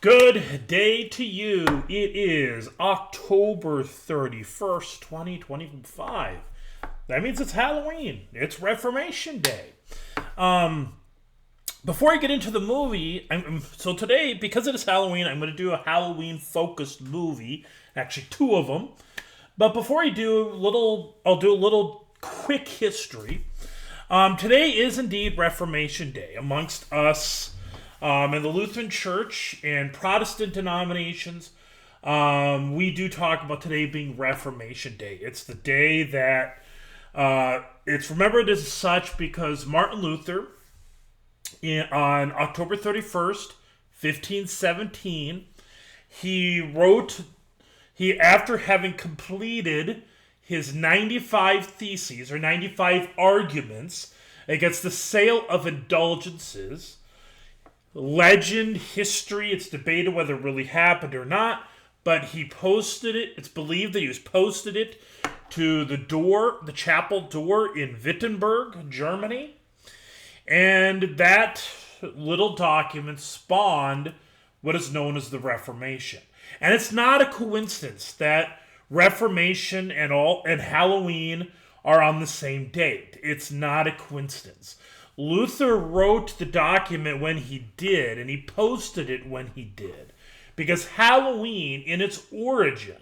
Good day to you. It is October 31st, 2025. That means it's Halloween. It's Reformation Day. Before I get into the movie, so today, because it is Halloween, I'm going to do a Halloween-focused movie. Actually, two of them. But before I do, I'll do a little quick history. Today is indeed Reformation Day. Amongst us in the Lutheran Church and Protestant denominations, we do talk about today being Reformation Day. It's the day that it's remembered as such because Martin Luther, on October 31st, 1517, after having completed his 95 theses or 95 arguments against the sale of indulgences. Legend, history, it's debated whether it really happened or not, but he posted it. It's believed that he posted it to the chapel door in Wittenberg, Germany. And that little document spawned what is known as the Reformation. And it's not a coincidence that Reformation and Halloween are on the same date. It's not a coincidence. Luther wrote the document when he did, and he posted it when he did. Because Halloween, in its origin,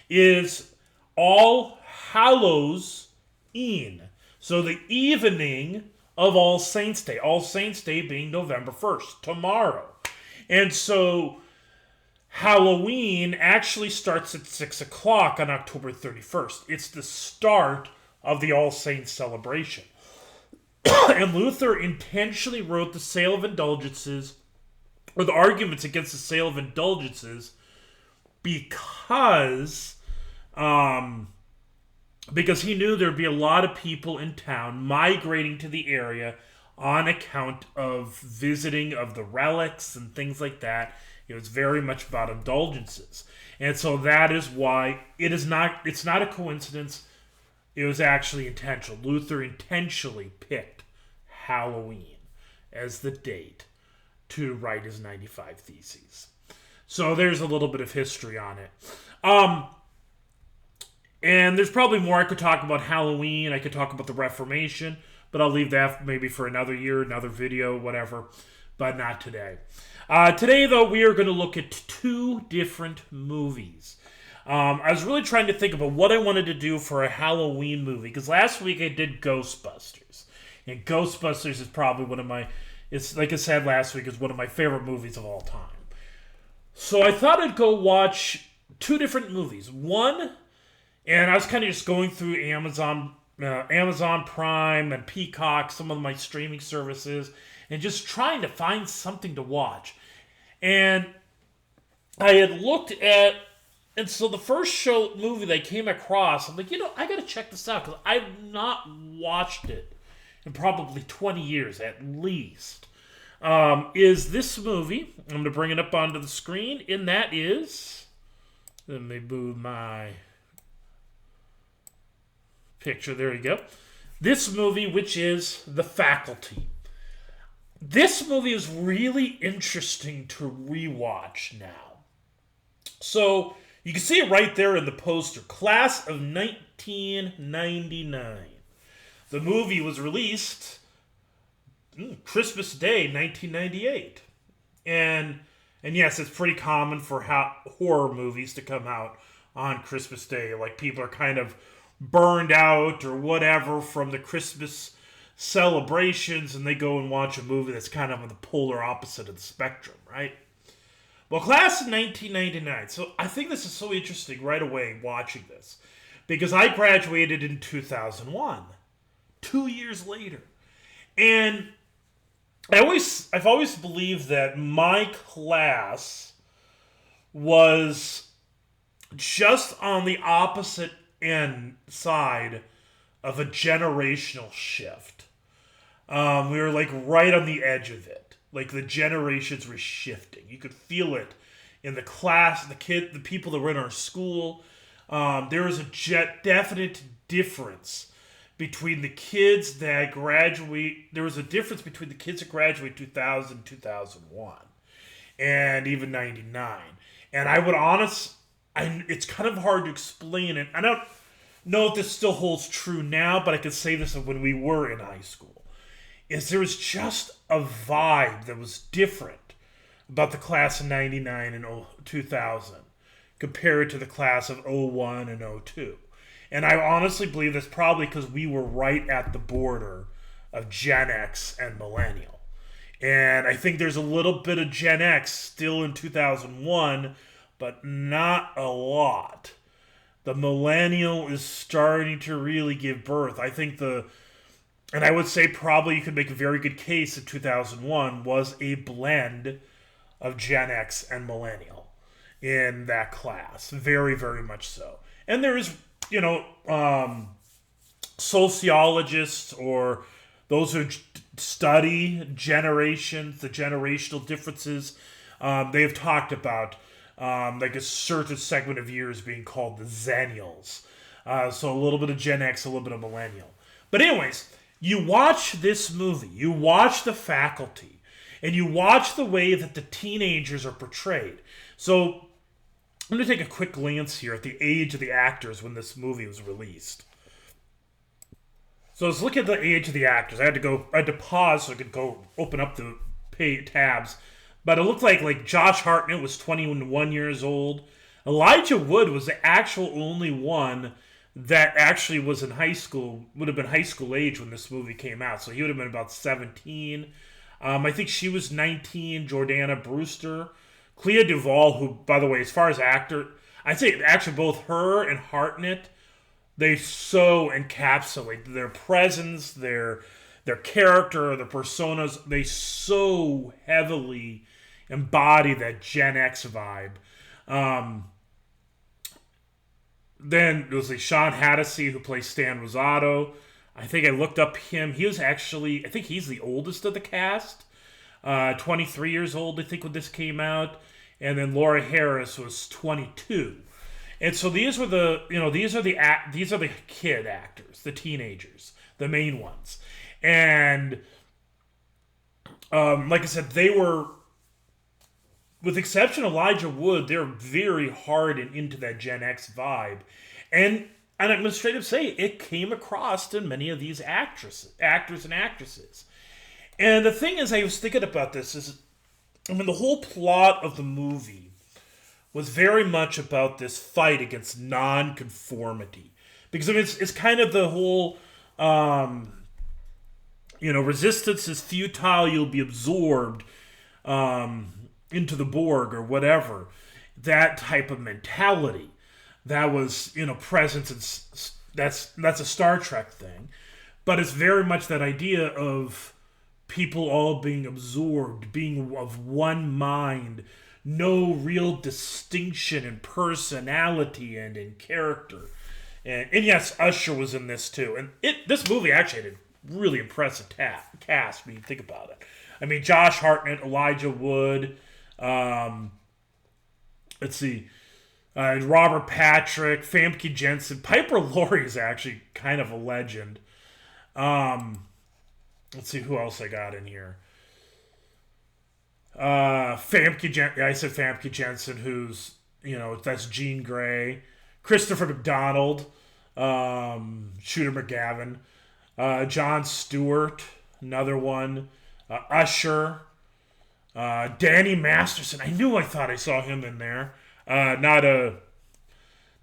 is All Hallows E'en. So the evening of All Saints' Day. All Saints' Day being November 1st, tomorrow. And so Halloween actually starts at 6 o'clock on October 31st. It's the start of the All Saints celebration. And Luther intentionally wrote the sale of indulgences, or the arguments against the sale of indulgences, because he knew there'd be a lot of people in town migrating to the area on account of visiting of the relics and things like that. It was very much about indulgences. And so that is why it's not a coincidence. It was actually intentional. Luther intentionally picked Halloween as the date to write his 95 Theses. So there's a little bit of history on it. And there's probably more I could talk about Halloween. I could talk about the Reformation, but I'll leave that maybe for another year, another video, whatever, but not today. Today, though, we are going to look at two different movies. I was really trying to think about what I wanted to do for a Halloween movie, because last week I did Ghostbusters. And Ghostbusters is probably it's like I said last week, is one of my favorite movies of all time. So I thought I'd go watch two different movies. One, and I was kind of just going through Amazon Prime and Peacock, some of my streaming services, and just trying to find something to watch. And I had looked at, and so the first movie that I came across, I'm like, I got to check this out, because I've not watched it in probably 20 years at least, is this movie. I'm going to bring it up onto the screen, and that is, let me move my picture, there you go. This movie, which is The Faculty. This movie is really interesting to rewatch now. So, you can see it right there in the poster. Class of 1999. The movie was released Christmas Day, 1998. And yes, it's pretty common for horror movies to come out on Christmas Day. Like, people are kind of burned out or whatever from the Christmas celebrations, and they go and watch a movie that's kind of on the polar opposite of the spectrum, right? Well, Class of 1999. So I think this is so interesting right away watching this, because I graduated in 2001, 2 years later. And I've always believed that my class was just on the opposite side of a generational shift. We were like right on the edge of it. Like the generations were shifting. You could feel it in the class, the people that were in our school. There was a definite difference between the kids that graduate. There was a difference between the kids that graduate 2000, 2001. and even 99. And I would it's kind of hard to explain it. I don't know if this still holds true now, but I could say this of when we were in high school. Is there was just a vibe that was different about the class of 99 and 2000 compared to the class of 01 and 02. And I honestly believe that's probably because we were right at the border of Gen X and Millennial. And I think there's a little bit of Gen X still in 2001, but not a lot. The Millennial is starting to really give birth. I think and I would say probably you could make a very good case that 2001 was a blend of Gen X and Millennial in that class. Very, very much so. And there is, sociologists or those who study generations, the generational differences, they have talked about like a certain segment of years being called the Zennials. So a little bit of Gen X, a little bit of Millennial. But anyways, you watch this movie, you watch The Faculty, and you watch the way that the teenagers are portrayed. So I'm going to take a quick glance here at the age of the actors when this movie was released. So let's look at the age of the actors. I had to pause so I could go open up the tabs. But it looked like Josh Hartnett was 21 years old. Elijah Wood was the actual only one that actually was in high school, would have been high school age when this movie came out. So he would have been about 17. I think she was 19, Jordana Brewster. Clea Duvall, who, by the way, as far as actor, I'd say actually both her and Hartnett, they so encapsulate their presence, their character, their personas. They so heavily embody that Gen X vibe. Then there was Sean Hattasey, who plays Stan Rosato. I think I looked up him. He was actually, I think he's the oldest of the cast. 23 years old, I think, when this came out. And then Laura Harris was 22. And so these are the kid actors, the teenagers, the main ones. And like I said, they were, with the exception of Elijah Wood, they're very hard and into that Gen X vibe. And I'm going to straight up say it came across in many of these actors and actresses. And the thing is, I was thinking about this, the whole plot of the movie was very much about this fight against nonconformity. Because it's kind of the whole, resistance is futile, you'll be absorbed into the Borg or whatever. That type of mentality that was, present, and that's a Star Trek thing. But it's very much that idea of people all being absorbed, being of one mind, no real distinction in personality and in character. And yes, Usher was in this too. And this movie actually had a really impressive cast when you think about it. I mean, Josh Hartnett, Elijah Wood, Robert Patrick, Famke Jensen. Piper Laurie is actually kind of a legend. Let's see who else I got in here. I said Famke Jensen, who's, that's Jean Grey. Christopher McDonald, Shooter McGavin. Jon Stewart, another one. Usher. Danny Masterson. I thought I saw him in there. Not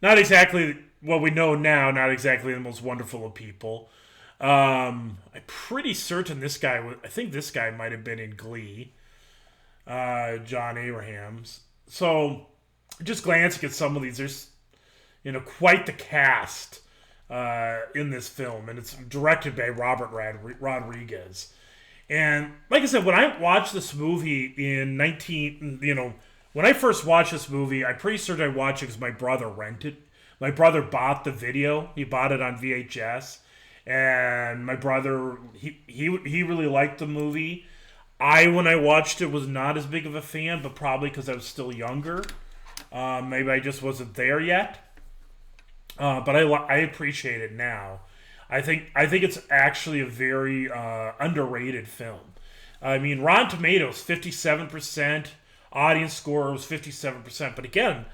exactly what we know now, not exactly the most wonderful of people. I'm pretty certain this guy might have been in Glee. John Abrahams. So, just glancing at some of these, there's, quite the cast in this film, and it's directed by Robert Rodriguez. And like I said, when I watched this movie when I first watched this movie, I'm pretty certain I watched it because my brother rented. My brother bought the video. He bought it on VHS. And my brother, he really liked the movie. When I watched it, was not as big of a fan, but probably because I was still younger. Maybe I just wasn't there yet. But I appreciate it now. I think it's actually a very underrated film. I mean, Rotten Tomatoes, 57%. Audience score was 57%. But again,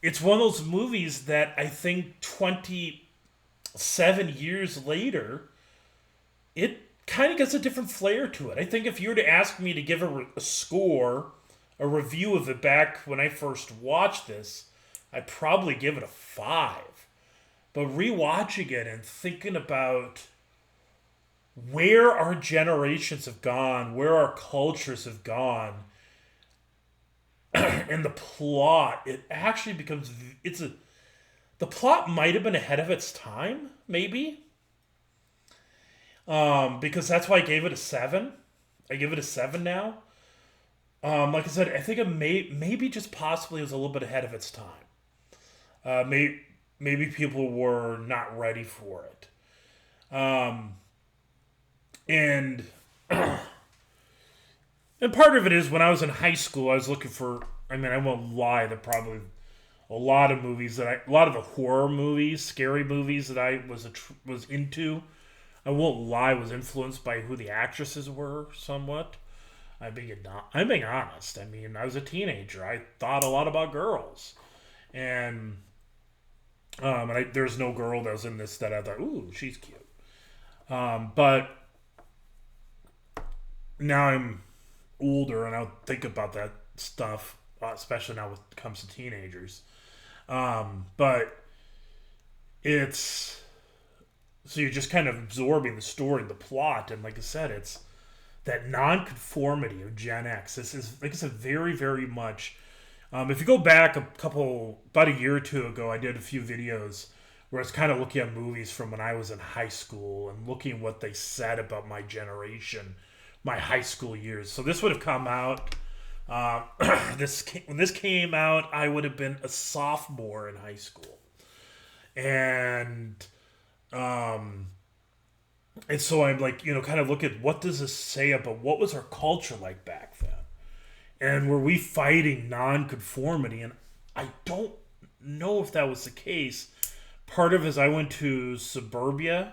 it's one of those movies that I think 27 years later, it kind of gets a different flair to it. I think if you were to ask me to give a score, a review of it back when I first watched this, I'd probably give it a 5. But rewatching it and thinking about where our generations have gone, where our cultures have gone, and the plot, it actually becomes, the plot might have been ahead of its time, maybe. Because that's why I gave it a 7. I give it a 7 now. Like I said, I think it maybe just possibly was a little bit ahead of its time. Maybe people were not ready for it. And part of it is when I was in high school, I was looking for, I mean, I won't lie, that probably a lot of movies a lot of the horror movies, scary movies that I was into, I won't lie, was influenced by who the actresses were somewhat. I'm being honest. I mean, I was a teenager. I thought a lot about girls. And there's no girl that was in this that I thought, ooh, she's cute. But now I'm older and I don't think about that stuff, especially now when it comes to teenagers. But it's, so you're just kind of absorbing the story, the plot, and like I said, it's that nonconformity of Gen X. This is, like I said, very, very much. If you go back about a year or two ago, I did a few videos where I was kind of looking at movies from when I was in high school and looking at what they said about my generation, my high school years. So this would have come out. When this came out, I would have been a sophomore in high school, and so I'm like, kind of look at what does this say about what was our culture like back then, and were we fighting nonconformity? And I don't know if that was the case. Part of it is I went to suburbia,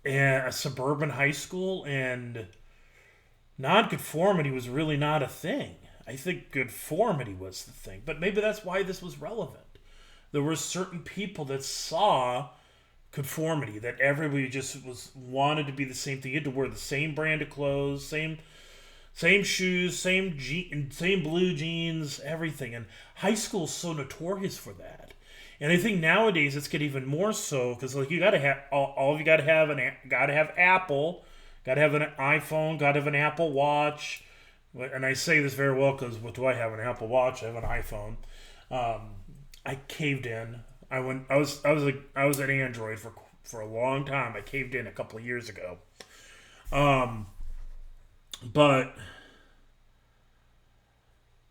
and a suburban high school, and nonconformity was really not a thing. I think conformity was the thing, but maybe that's why this was relevant. There were certain people that saw conformity, that everybody just wanted to be the same thing. You had to wear the same brand of clothes, same shoes, same blue jeans, everything. And high school is so notorious for that. And I think nowadays it's getting even more so, because like you got to have all of you got to have Apple, got to have an iPhone, got to have an Apple Watch. And I say this very well because what do I have? An Apple Watch. I have an iPhone. I caved in. I was an Android for a long time. I caved in a couple of years ago. But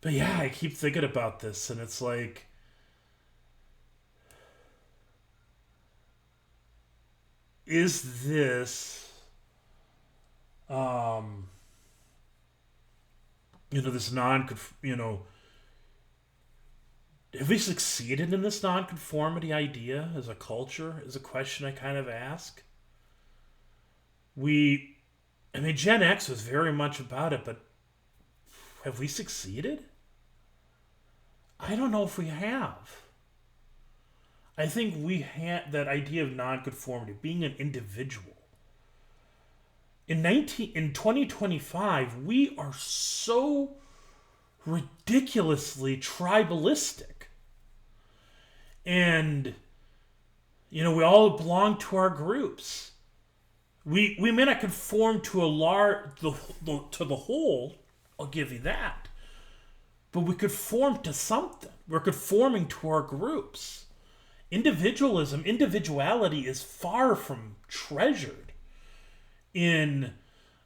yeah, I keep thinking about this, and it's like, is this this have we succeeded in this nonconformity idea as a culture? Is a question I kind of ask. Gen X was very much about it, but have we succeeded? I don't know if we have. I think we had that idea of nonconformity, being an individual. In 2025, we are so ridiculously tribalistic. And, we all belong to our groups. We may not conform to to the whole, I'll give you that. But we conform to something. We're conforming to our groups. Individuality is far from treasured in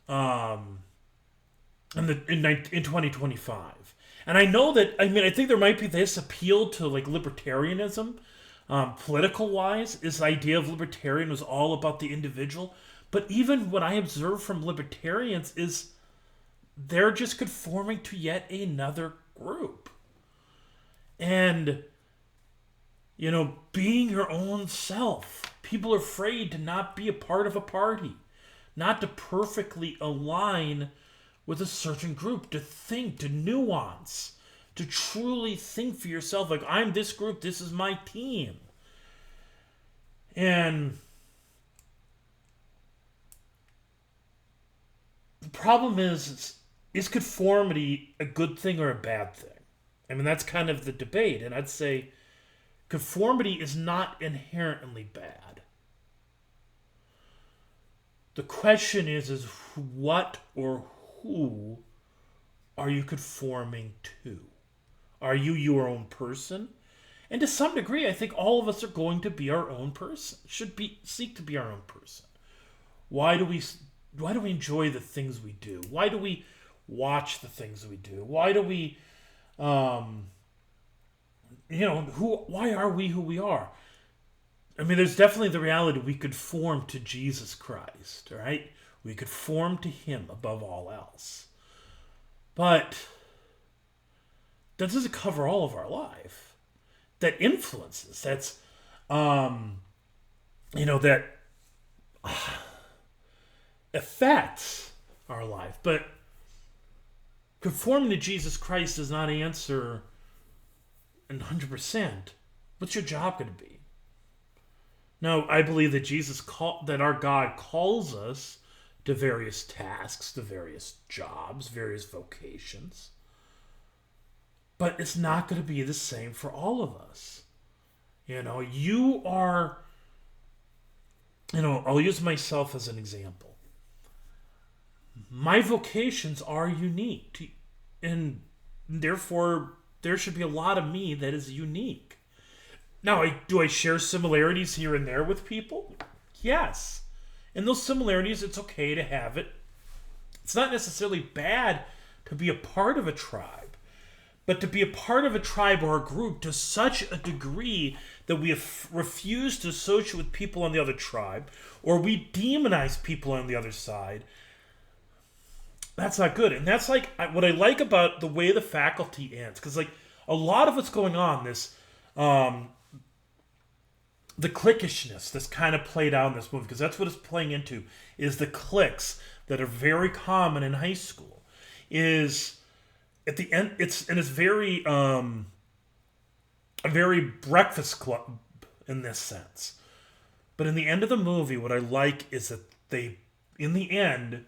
2025. And I know that, I think there might be this appeal to like libertarianism, political wise, this idea of libertarian was all about the individual. But even what I observe from libertarians is they're just conforming to yet another group. And, being your own self. People are afraid to not be a part of a party, not to perfectly align with a certain group, to think, to nuance, to truly think for yourself, like, I'm this group, this is my team. And the problem is conformity a good thing or a bad thing? I mean, that's kind of the debate. And I'd say conformity is not inherently bad. The question is what or who are you conforming to? Are you your own person? And to some degree, I think all of us are going to be our own person. Seek to be our own person. Why do we enjoy the things we do? Why do we watch the things we do? Why do we why are we who we are? I mean, there's definitely the reality we conform to Jesus Christ, right? We conform to him above all else. But that doesn't cover all of our life. That influences. That's, that affects our life. But conforming to Jesus Christ does not answer 100%. What's your job going to be? Now, I believe that that our God calls us to various tasks, to various jobs, various vocations. But it's not going to be the same for all of us. You are, I'll use myself as an example. My vocations are unique, and therefore there should be a lot of me that is unique. Now, do I share similarities here and there with people? Yes. And those similarities, it's okay to have it. It's not necessarily bad to be a part of a tribe, but to be a part of a tribe or a group to such a degree that we refuse to associate with people on the other tribe, or we demonize people on the other side, that's not good. And that's like what I like about the way the faculty ends. Because like a lot of what's going on, this the cliquishness that's kind of played out in this movie, because that's what it's playing into, is the cliques that are very common in high school. Is at the end, it's very a very Breakfast Club in this sense. But in the end of the movie, what I like is that in the end,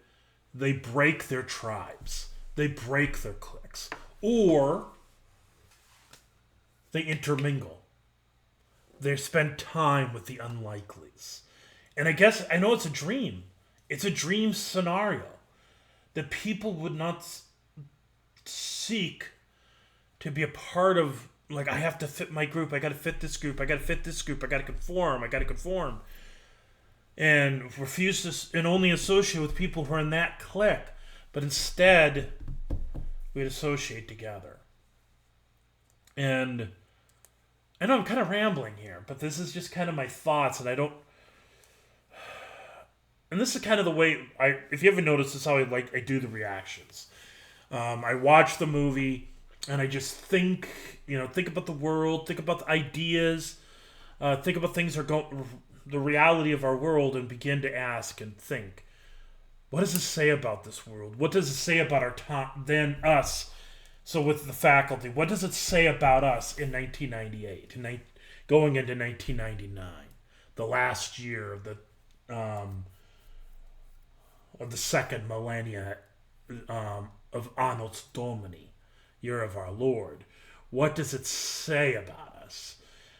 they break their tribes, they break their cliques, or they intermingle. They spend time with the unlikelies. And I know it's a dream. It's a dream scenario that people would not seek to be a part of. Like, I have to fit my group. I got to fit this group. I got to fit this group. I got to conform. And refuse to, and only associate with people who are in that clique. But instead, we'd associate together. And I know I'm kind of rambling here, but this is just kind of my thoughts, and and this is kind of the way if you haven't noticed, this is how I do the reactions. I watch the movie, and I just think about the world, think about the ideas, think about things the reality of our world, and begin to ask and think, what does it say about this world? What does it say about our time, us? So with the faculty, what does it say about us in 1998, going into 1999, the last year of the second millennia of Anno Domini, year of our Lord? What does it say about us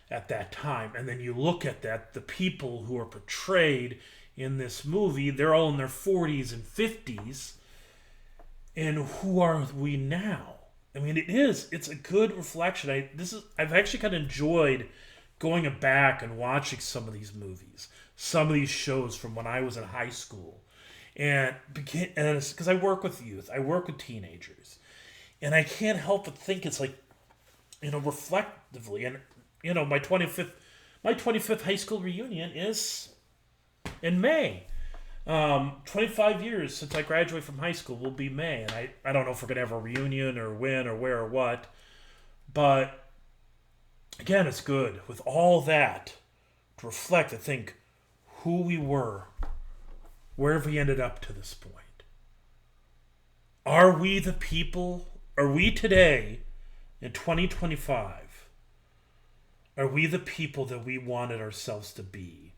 at that time? And then you look at that, the people who are portrayed in this movie, they're all in their 40s and 50s, and who are we now? I mean, it's a good reflection. I've actually kind of enjoyed going back and watching some of these movies, some of these shows from when I was in high school. And because I work with youth, I work with teenagers. And I can't help but think it's like, reflectively. And, my 25th high school reunion is in May. 25 years since I graduated from high school will be May, and I don't know if we're going to have a reunion or when or where or what, but again, it's good with all that to reflect and think who we were, where have we ended up to this point. Are we the people? Are we today in 2025? Are we the people that we wanted ourselves to be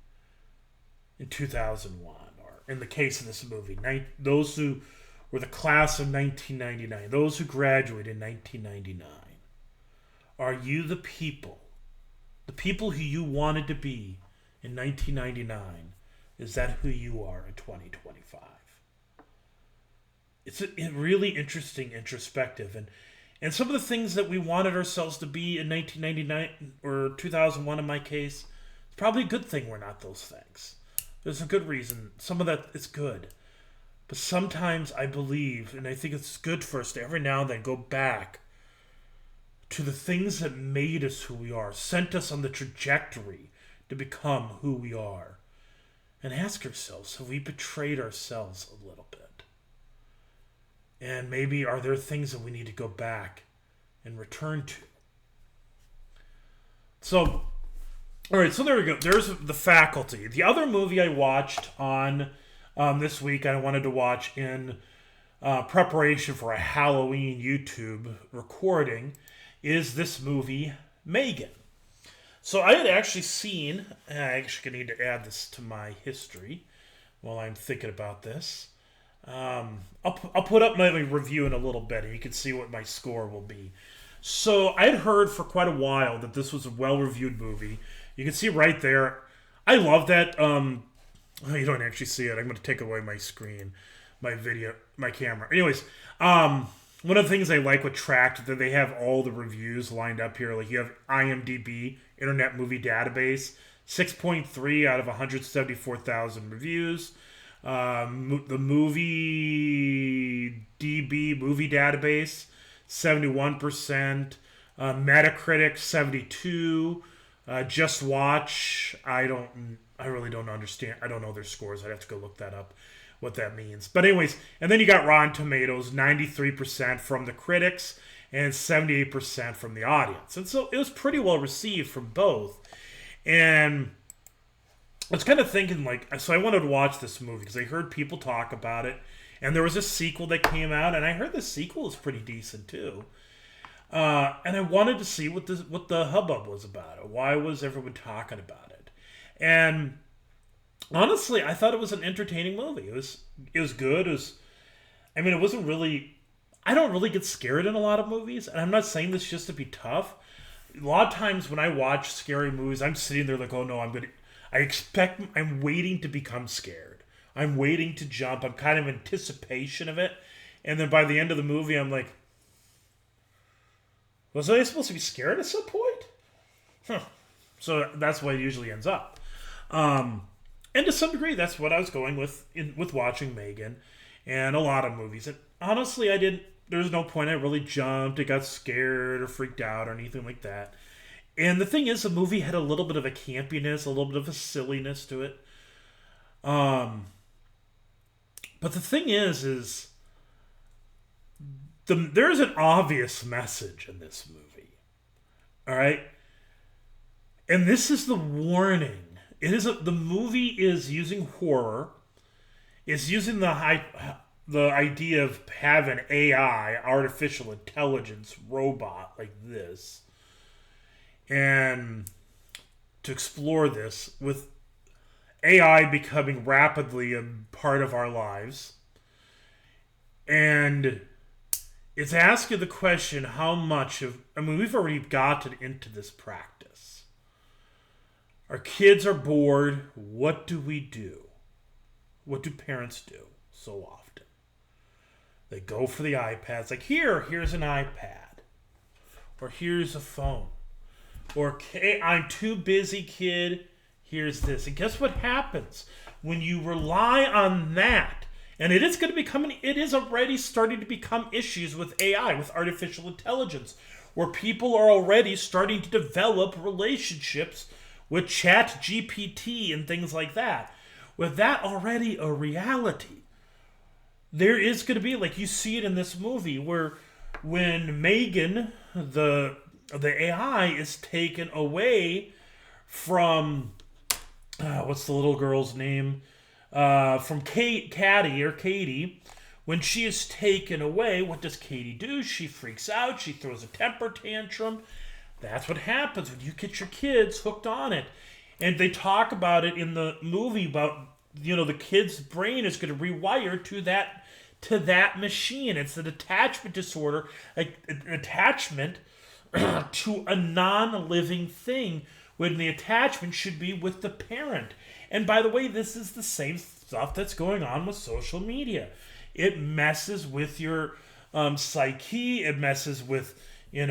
in 2001? Or in the case of this movie, those who were the class of 1999, those who graduated in 1999. Are you the people? The people who you wanted to be in 1999, is that who you are in 2025? It's a really interesting introspective. And some of the things that we wanted ourselves to be in 1999 or 2001 in my case, it's probably a good thing we're not those things. There's a good reason. Some of that is good. But sometimes I believe, and I think it's good for us to every now and then go back to the things that made us who we are, sent us on the trajectory to become who we are, and ask ourselves, have we betrayed ourselves a little bit? And maybe are there things that we need to go back and return to? So, all right, so there we go. There's The Faculty. The other movie I watched on this week, I wanted to watch in preparation for a Halloween YouTube recording, is this movie, M3GAN. So I had actually seen, I actually need to add this to my history while I'm thinking about this. I'll put up my review in a little bit, and you can see what my score will be. So I had heard for quite a while that this was a well-reviewed movie. You can see right there. I love that. You don't actually see it. I'm going to take away my screen, my video, my camera. Anyways, one of the things I like with Tracked that they have all the reviews lined up here. Like you have IMDb, Internet Movie Database, 6.3 out of 174,000 reviews. The Movie DB Movie Database, 71%. Metacritic, 72. Just Watch, I really don't understand. I don't know their scores. I'd have to go look that up, what that means. But anyways, and then you got Rotten Tomatoes, 93% from the critics and 78% from the audience. And so it was pretty well received from both. And I was kind of thinking, like, so I wanted to watch this movie because I heard people talk about it. And there was a sequel that came out, and I heard the sequel is pretty decent too. And I wanted to see what the hubbub was about it. Why was everyone talking about it? And honestly, I thought it was an entertaining movie. It was good. It wasn't really. I don't really get scared in a lot of movies, and I'm not saying this just to be tough. A lot of times when I watch scary movies, I'm sitting there like, oh no, I'm waiting to become scared. I'm waiting to jump. I'm kind of in anticipation of it, and then by the end of the movie, I'm like, was I supposed to be scared at some point? Huh. So that's what it usually ends up. And to some degree, that's what I was going with watching M3GAN and a lot of movies. And honestly, there's no point I really jumped or got scared or freaked out or anything like that. And the thing is, the movie had a little bit of a campiness, a little bit of a silliness to it. But the thing is there's an obvious message in this movie. All right? And this is the warning. The movie is using horror. It's using the idea of having AI, artificial intelligence, robot like this. And to explore this with AI becoming rapidly a part of our lives. And it's asking the question, how much we've already gotten into this practice. Our kids are bored. What do we do? What do parents do so often? They go for the iPads. Like, here's an iPad. Or here's a phone. Or, hey, I'm too busy, kid. Here's this. And guess what happens? When you rely on that, and it is already starting to become issues with AI, with artificial intelligence, where people are already starting to develop relationships with Chat GPT and things like that. With that already a reality, there is going to be, like you see it in this movie, where when M3GAN, the AI, is taken away from, what's the little girl's name? From Katie, When she is taken away, what does Katie do? She freaks out. She throws a temper tantrum. That's what happens when you get your kids hooked on it. And they talk about it in the movie about, the kid's brain is going to rewire to that machine. It's an attachment disorder, an attachment to a non-living thing when the attachment should be with the parent. And by the way, this is the same stuff that's going on with social media. It messes with your psyche. It messes with, it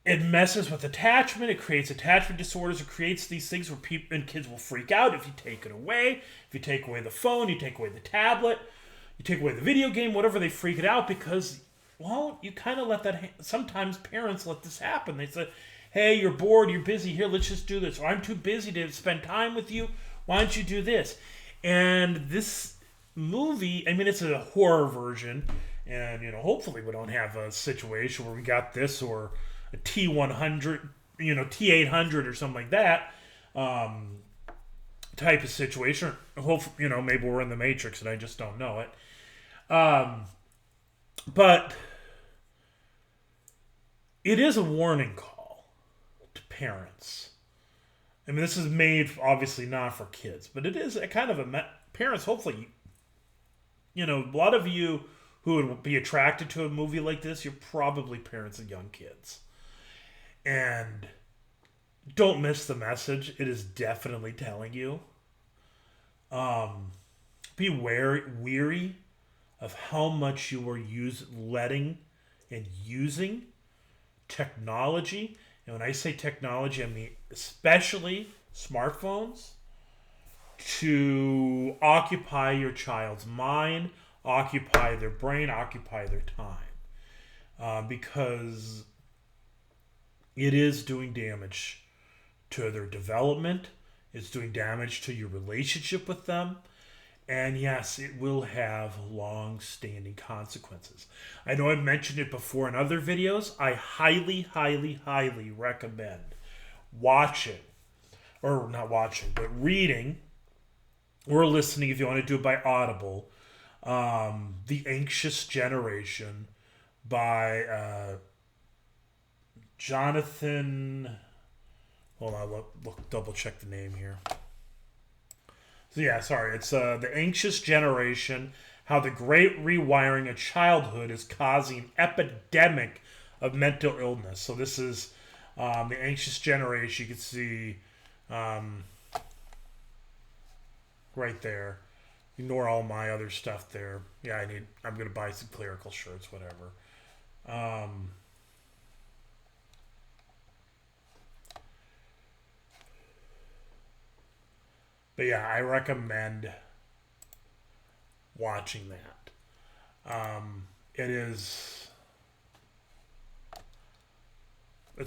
messes with attachment. It creates attachment disorders. It creates these things where people and kids will freak out if you take it away. If you take away the phone, you take away the tablet, you take away the video game, whatever, they freak it out because, well, you kind of let that. Sometimes parents let this happen. They say, hey, you're bored, you're busy, here, let's just do this. Or I'm too busy to spend time with you. Why don't you do this? And this movie, I mean, it's a horror version. And, hopefully we don't have a situation where we got this or a T100, T800 or something like that type of situation. Hopefully, maybe we're in the Matrix and I just don't know it. But it is a warning call to parents. I mean, this is made obviously not for kids, but it is a kind of parents. Hopefully, a lot of you who would be attracted to a movie like this, you're probably parents of young kids. And don't miss the message. It is definitely telling you. Be weary of how much you are letting and using technology. And when I say technology, I mean especially smartphones to occupy your child's mind, occupy their brain, occupy their time. Because it is doing damage to their development. It's doing damage to your relationship with them. And yes, it will have long-standing consequences. I know I've mentioned it before in other videos. I highly, highly, highly recommend watching, or not watching, but reading or listening if you want to do it by Audible, The Anxious Generation by Jonathan. Hold on, look, double check the name here. So yeah, sorry, it's The Anxious Generation: How the Great Rewiring of Childhood is Causing an Epidemic of Mental Illness. So this is The Anxious Generation. You can see right there. Ignore all my other stuff there. Yeah, I'm going to buy some clerical shirts, whatever. But yeah, I recommend watching that. It's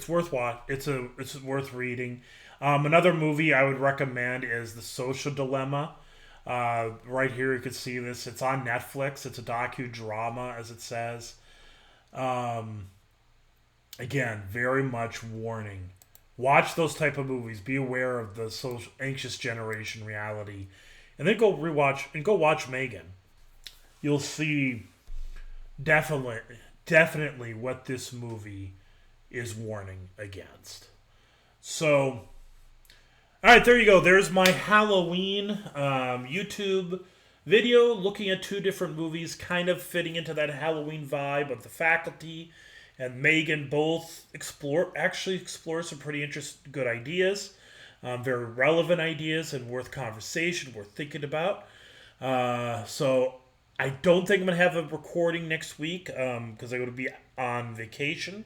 worth it's worth reading. Another movie I would recommend is The Social Dilemma. Right here you can see this. It's on Netflix. It's a docudrama, as it says. Again, very much warning. Watch those type of movies. Be aware of the social anxious generation reality, and then go watch M3GAN. You'll see definitely what this movie is warning against. So, all right, there you go. There's my Halloween YouTube video looking at two different movies, kind of fitting into that Halloween vibe of The Faculty and M3GAN. Both explore some pretty good ideas, very relevant ideas, and worth conversation, worth thinking about. So I don't think I'm going to have a recording next week because I'm going to be on vacation.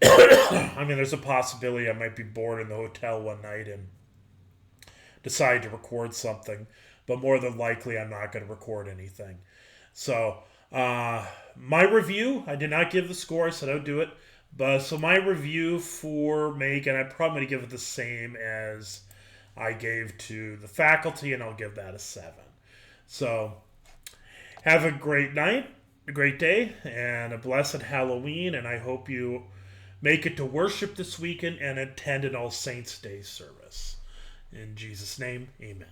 I mean, there's a possibility I might be bored in the hotel one night and decide to record something, but more than likely I'm not going to record anything. So my review, I did not give the score. I said I would do it. So my review for M3GAN, I'm probably going to give it the same as I gave to The Faculty, and I'll give that a 7. So have a great night, a great day, and a blessed Halloween, and I hope you make it to worship this weekend and attend an All Saints Day service. In Jesus' name, amen.